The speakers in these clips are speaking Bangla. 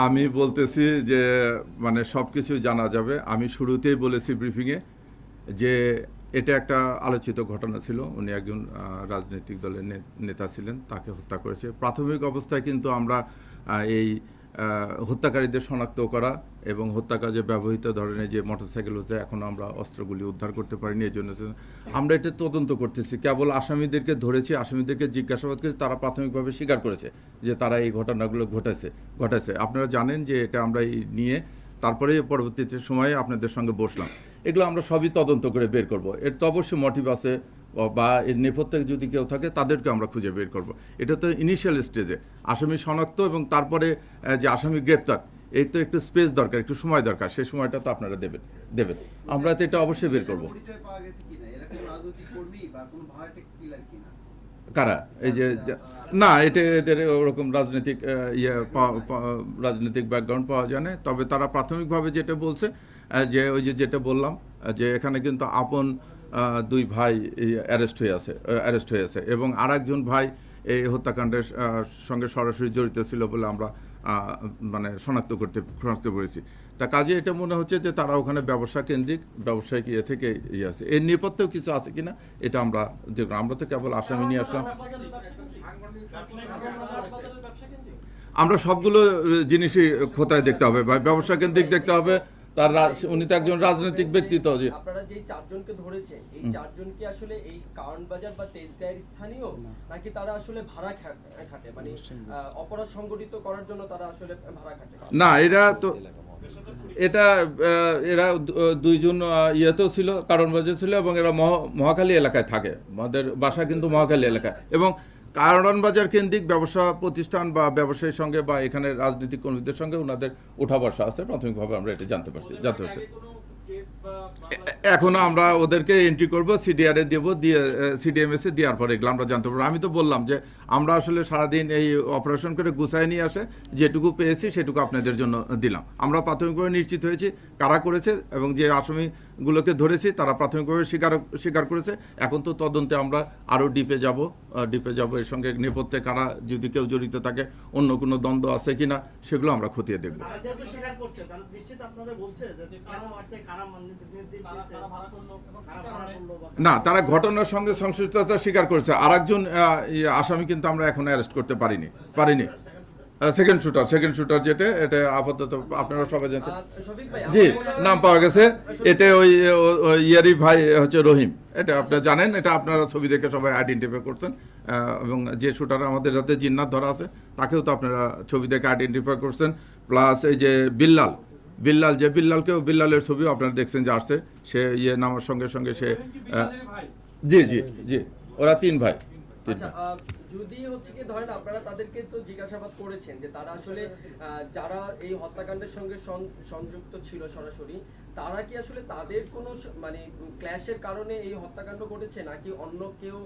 আমি বলতেছি যে মানে সব কিছু জানা যাবে। আমি শুরুতেই বলেছি ব্রিফিংয়ে যে এটা একটা আলোচিত ঘটনা ছিল। উনি একজন রাজনৈতিক দলের নেতা ছিলেন, তাকে হত্যা করেছে। প্রাথমিক অবস্থায় কিন্তু আমরা এই হত্যাকারীদের শনাক্ত করা এবং হত্যা কাজে ব্যবহৃত ধরনের যে মোটরসাইকেল হচ্ছে, এখনও আমরা অস্ত্রগুলি উদ্ধার করতে পারিনি। এই জন্য আমরা এটা তদন্ত করতেছি। কেবল আসামিদেরকে ধরেছি, আসামিদেরকে জিজ্ঞাসাবাদ করেছি, তারা প্রাথমিকভাবে স্বীকার করেছে যে তারা এই ঘটনাগুলো ঘটাইছে। আপনারা জানেন যে এটা আমরা নিয়ে তারপরে পরবর্তীতে সময়ে আপনাদের সঙ্গে বসলাম। এগুলো আমরা সবই তদন্ত করে বের করব। এর তো অবশ্যই মোটিভ আছে বা এর নেপথ্যে যদি কেউ থাকে তাদেরকে আমরা খুঁজে বের করব। এটা তো ইনিশিয়াল স্টেজে আসামি শনাক্ত এবং তারপরে যে আসামি গ্রেপ্তার, এই তো একটু স্পেস দরকার, একটু সময় দরকার। সেই সময়টা তো আপনারা দেবেন। আমরা তো এটা অবশ্যই বের করব। কারা? এই যে না, এদের ওরকম রাজনৈতিক রাজনৈতিক ব্যাকগ্রাউন্ড পাওয়া যায় না। তবে তারা প্রাথমিকভাবে যেটা বলছে যে ওই যেটা বললাম যে এখানে কিন্তু আপন দুই ভাই অ্যারেস্ট হয়ে আছে এবং আরেকজন ভাই এই হত্যাকাণ্ডের সঙ্গে সরাসরি জড়িত ছিল বলে আমরা মানে শনাক্ত করেছি। তা কাজে এটা মনে হচ্ছে যে তারা ওখানে ব্যবসায়িক থেকে আছে। এর নেপথ্যেও কিছু আছে কিনা এটা আমরা দেখলাম। আমরা তো কেবল আসামি নিয়ে আসলাম। আমরা সবগুলো জিনিসই খোঁতায় দেখতে হবে, ব্যবসা কেন্দ্রিক দেখতে হবে। উনি তো একজন রাজনৈতিক ব্যক্তিত্ব। যে আপনারা যে চারজনকে ধরেছেন, এই চারজনকে আসলে এই কারণ বাজার বা তেজগাঁয়ের স্থানীয়, নাকি তারা আসলে ভাড়া খাটে, মানে অপরাধ সংগঠিত করার জন্য তারা আসলে ভাড়া খাটে? না, এরা দুইজন ইয়েতেও ছিল, কারণ বাজার ছিল, এবং এরা মহাখালী এলাকায় থাকে। আমাদের বাসা কিন্তু মহাখালী এলাকায়, এবং কারণ বাজার কেন্দ্রিক ব্যবসা প্রতিষ্ঠান বা ব্যবসায়ীর সঙ্গে বা এখানে রাজনৈতিক কর্মীদের সঙ্গে ওনাদের উঠা বসা আছে। প্রাথমিকভাবে আমরা এটা জানতে পারছি। এখনো আমরা ওদেরকে এন্ট্রি করব, সিডিআরে দেবো, দিয়ে সিডিএমএসে দেওয়ার পরে এগুলো আমরা জানতে পারবো। আমি তো বললাম যে আমরা আসলে সারাদিন এই অপারেশন করে গুছায় নিয়ে আসে যেটুকু পেয়েছি সেটুকু আপনাদের জন্য দিলাম। আমরা প্রাথমিকভাবে নিশ্চিত হয়েছি কারা করেছে, এবং যে আসামিগুলোকে ধরেছি তারা প্রাথমিকভাবে স্বীকার করেছে। এখন তো তদন্তে আমরা আরও ডিপে যাব। এর সঙ্গে নেপথ্যে কারা, যদি কেউ জড়িত থাকে, অন্য কোনো দ্বন্দ্ব আছে কিনা, সেগুলো আমরা খতিয়ে দেখব। না, তারা ঘটনার সঙ্গে সংশ্লিষ্টতা স্বীকার করেছে। আরেকজন আসামি কিন্তু আমরা এখন অ্যারেস্ট করতে পারিনি। সেকেন্ড শুটার যেটা, এটা আপাতত আপনারা সবাই জানছেন। জি, নাম পাওয়া গেছে। এটা ওই ইয়ারি ভাই হচ্ছে রহিম। এটা আপনারা জানেন, এটা আপনারা ছবি দেখে সবাই আইডেন্টিফাই করছেন। এবং যে শুটার আমাদের হাতে জিন্নাত ধরা আছে, তাকেও তো আপনারা ছবি দেখে আইডেন্টিফাই করছেন। প্লাস এই যে বিল্লালের ছবিও আপনারা দেখছেন যে আসছে। সে নামার সঙ্গে সঙ্গে সে জি ওরা তিন ভাই। যদি হচ্ছে কি ধরেন আপনারা তাদেরকে তো জিজ্ঞাসাবাদ করেছেন যে তারা আসলে যারা এই হত্যাকাণ্ডের সঙ্গে সংযুক্ত ছিল সরাসরি, তারা কি আসলে তাদের কোনো মানে ক্ল্যাশের কারণে এই হত্যাকাণ্ড ঘটেছে, নাকি অন্য কেউ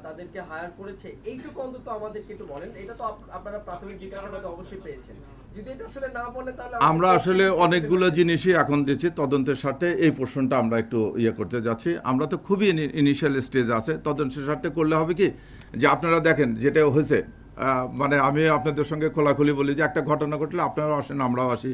তাদেরকে হায়ার করেছে? এইটুকু অন্তত আমাদেরকে একটু বলেন। এটা তো আপনারা প্রাথমিক জিজ্ঞাসাবাদে অবশ্যই পেয়েছেন। যদি এটা আসলে না বলেন তাহলে আমরা আসলে অনেকগুলো জিনিসই এখন দিচ্ছি তদন্তের স্বার্থে। এই পোর্শনটা আমরা একটু করতে যাচ্ছি। আমরা তো খুবই ইনিশিয়াল স্টেজ আছে। তদন্তের স্বার্থে করলে হবে কি যে আপনারা দেখেন যেটা হয়েছে, মানে আমি আপনাদের সঙ্গে খোলাখুলি বলি যে একটা ঘটনা ঘটলে আপনারাও আসেন, আমরাও আসি।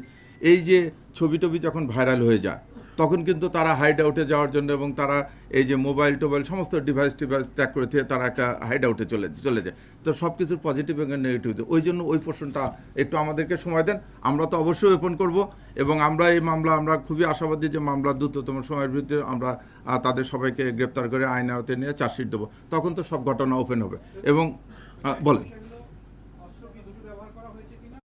এই যে ছবি যখন ভাইরাল হয়ে যায়, তখন কিন্তু তারা হাইড আউটে যাওয়ার জন্য, এবং তারা এই যে মোবাইল সমস্ত ডিভাইস ত্যাগ করে দিয়ে তারা একটা হাইড আউটে চলে যায়। তো সব কিছুর পজিটিভ এবং নেগেটিভ, ওই জন্য ওই পোর্শনটা একটু আমাদেরকে সময় দেন। আমরা তো অবশ্যই ওপেন করব, এবং আমরা এই মামলা আমরা খুবই আশাবাদী যে মামলা দ্রুততম সময়ের ভিতরে আমরা তাদের সবাইকে গ্রেপ্তার করে আইন আওতায় নিয়ে চার্জশিট দেবো। তখন তো সব ঘটনা ওপেন হবে। এবং বলেন।